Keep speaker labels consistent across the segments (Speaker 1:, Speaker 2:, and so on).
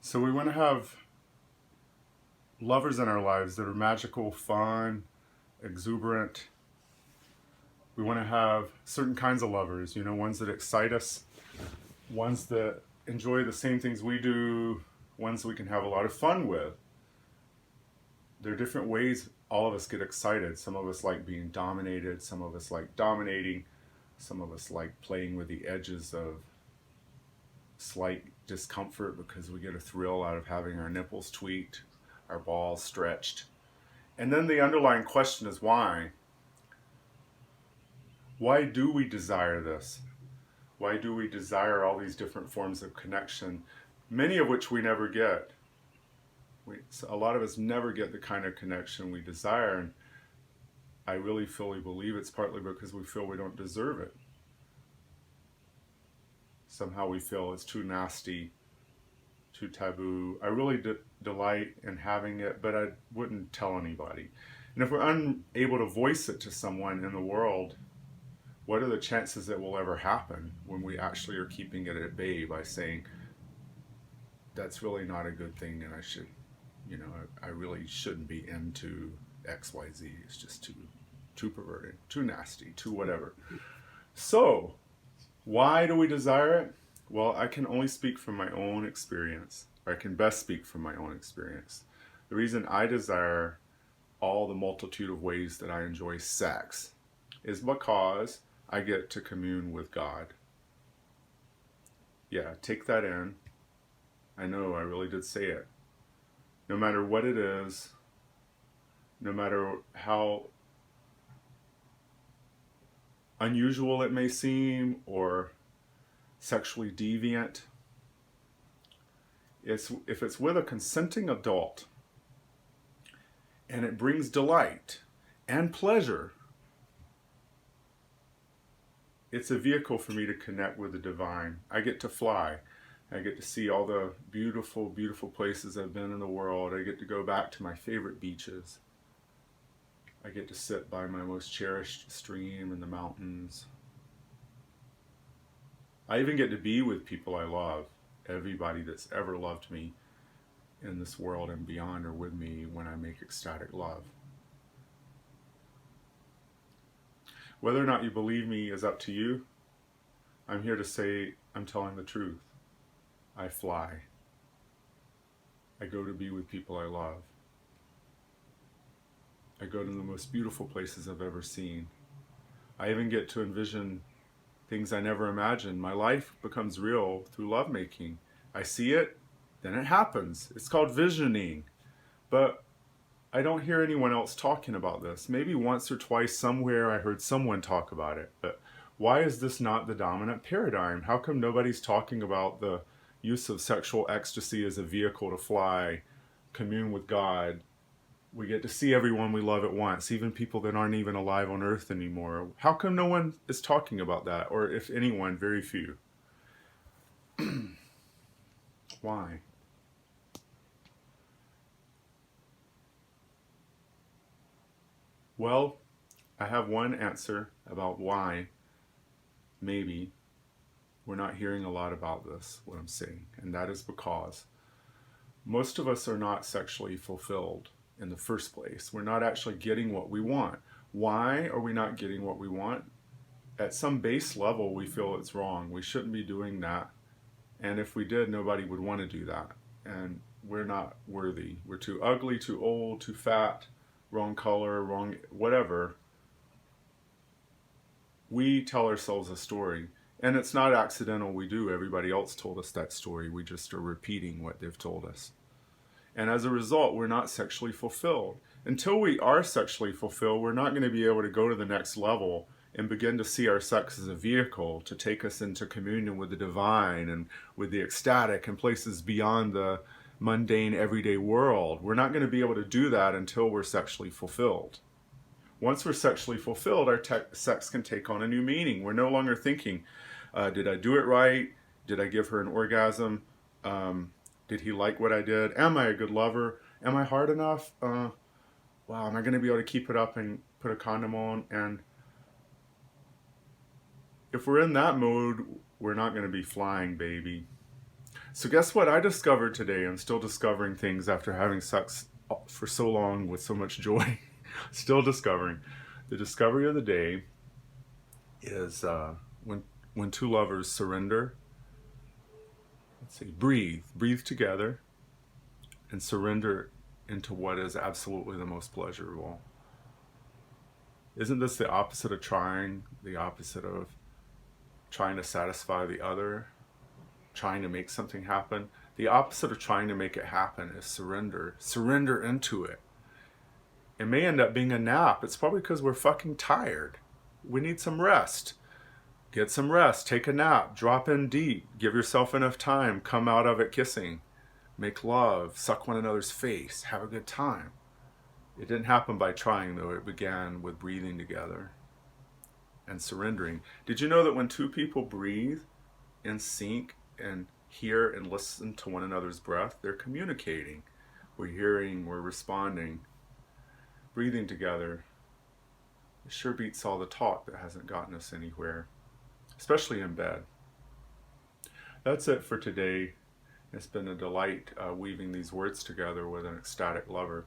Speaker 1: So we want to have lovers in our lives that are magical, fun, exuberant. We want to have certain kinds of lovers, ones that excite us, ones that enjoy the same things we do, ones we can have a lot of fun with. There are different ways all of us get excited. Some of us like being dominated, some of us like dominating, some of us like playing with the edges of slight discomfort because we get a thrill out of having our nipples tweaked, our balls stretched. And then the underlying question is why? Why do we desire this? Why do we desire all these different forms of connection, many of which we never get? A lot of us never get the kind of connection we desire, and I really fully believe it's partly because we feel we don't deserve it. Somehow we feel it's too nasty, too taboo. I really delight in having it, but I wouldn't tell anybody. And if we're unable to voice it to someone in the world, what are the chances it will ever happen when we actually are keeping it at bay by saying, that's really not a good thing and I should, I really shouldn't be into XYZ. It's just too perverted, too nasty, too whatever. So, why do we desire it? Well, I can only speak from my own experience, or I can best speak from my own experience. The reason I desire all the multitude of ways that I enjoy sex is because I get to commune with God. Yeah, take that in. I know I really did say it. No matter what it is, no matter how unusual it may seem or sexually deviant, if it's with a consenting adult and it brings delight and pleasure, it's a vehicle for me to connect with the divine. I get to fly. I get to see all the beautiful, beautiful places I've been in the world. I get to go back to my favorite beaches. I get to sit by my most cherished stream in the mountains. I even get to be with people I love. Everybody that's ever loved me in this world and beyond are with me when I make ecstatic love. Whether or not you believe me is up to you. I'm here to say I'm telling the truth. I fly. I go to be with people I love. I go to the most beautiful places I've ever seen. I even get to envision things I never imagined. My life becomes real through lovemaking. I see it, then it happens. It's called visioning. But I don't hear anyone else talking about this. Maybe once or twice somewhere I heard someone talk about it. But why is this not the dominant paradigm? How come nobody's talking about the use of sexual ecstasy as a vehicle to fly, commune with God? We get to see everyone we love at once, even people that aren't even alive on Earth anymore. How come no one is talking about that? Or if anyone, very few. Why? Well, I have one answer about why maybe we're not hearing a lot about this, what I'm saying. And that is because most of us are not sexually fulfilled in the first place. We're not actually getting what we want. Why are we not getting what we want? At some base level, we feel it's wrong. We shouldn't be doing that. And if we did, nobody would want to do that. And we're not worthy. We're too ugly, too old, too fat, wrong color, wrong whatever. We tell ourselves a story. And it's not accidental we do. Everybody else told us that story. We just are repeating what they've told us. And as a result, we're not sexually fulfilled. Until we are sexually fulfilled, we're not going to be able to go to the next level and begin to see our sex as a vehicle to take us into communion with the divine and with the ecstatic and places beyond the mundane everyday world. We're not going to be able to do that until we're sexually fulfilled. Once we're sexually fulfilled, our sex can take on a new meaning. We're no longer thinking, did I do it right? Did I give her an orgasm? Did he like what I did? Am I a good lover? Am I hard enough? Wow, am I going to be able to keep it up and put a condom on? And if we're in that mode, we're not going to be flying, baby. So guess what I discovered today? I'm still discovering things after having sex for so long with so much joy. Still discovering. The discovery of the day is when two lovers surrender. Let's see, breathe together, and surrender into what is absolutely the most pleasurable. Isn't this the opposite of trying? The opposite of trying to satisfy the other? Trying to make something happen? The opposite of trying to make it happen is surrender. Surrender into it. It may end up being a nap. It's probably because we're fucking tired. We need some rest. Get some rest. Take a nap. Drop in deep. Give yourself enough time. Come out of it kissing. Make love. Suck one another's face. Have a good time. It didn't happen by trying, though. It began with breathing together and surrendering. Did you know that when two people breathe in sync and hear and listen to one another's breath, they're communicating? We're hearing, we're responding. Breathing together, it sure beats all the talk that hasn't gotten us anywhere, especially in bed. That's it for today. It's been a delight weaving these words together with an ecstatic lover.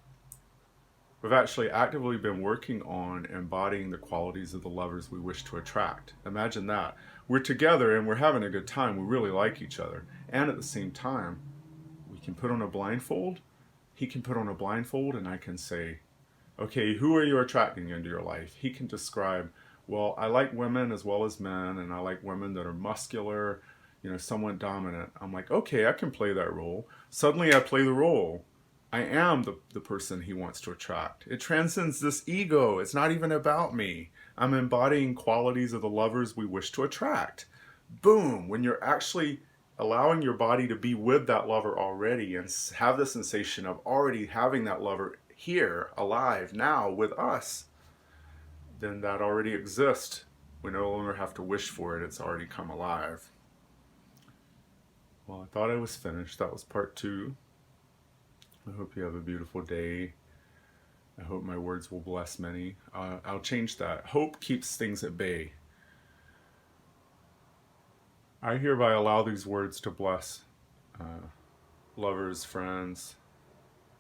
Speaker 1: We've actually actively been working on embodying the qualities of the lovers we wish to attract. Imagine that. We're together and we're having a good time. We really like each other. And at the same time, we can put on a blindfold. He can put on a blindfold and I can say, okay, who are you attracting into your life? He can describe, well, I like women as well as men, and I like women that are muscular, somewhat dominant. I'm like, okay, I can play that role. Suddenly I play the role. I am the person he wants to attract. It transcends this ego. It's not even about me. I'm embodying qualities of the lovers we wish to attract. Boom. When you're actually allowing your body to be with that lover already and have the sensation of already having that lover here, alive, now, with us, then that already exists. We no longer have to wish for it. It's already come alive. Well, I thought I was finished. That was part 2. I hope you have a beautiful day. I hope my words will bless many. I'll change that. Hope keeps things at bay. I hereby allow these words to bless lovers, friends,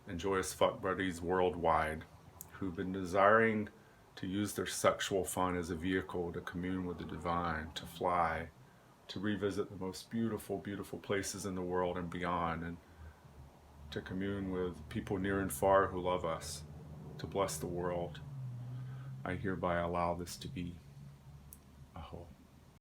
Speaker 1: and joyous fuck buddies worldwide who've been desiring to use their sexual fun as a vehicle to commune with the divine, to fly, to revisit the most beautiful, beautiful places in the world and beyond, and to commune with people near and far who love us, to bless the world. I hereby allow this to be.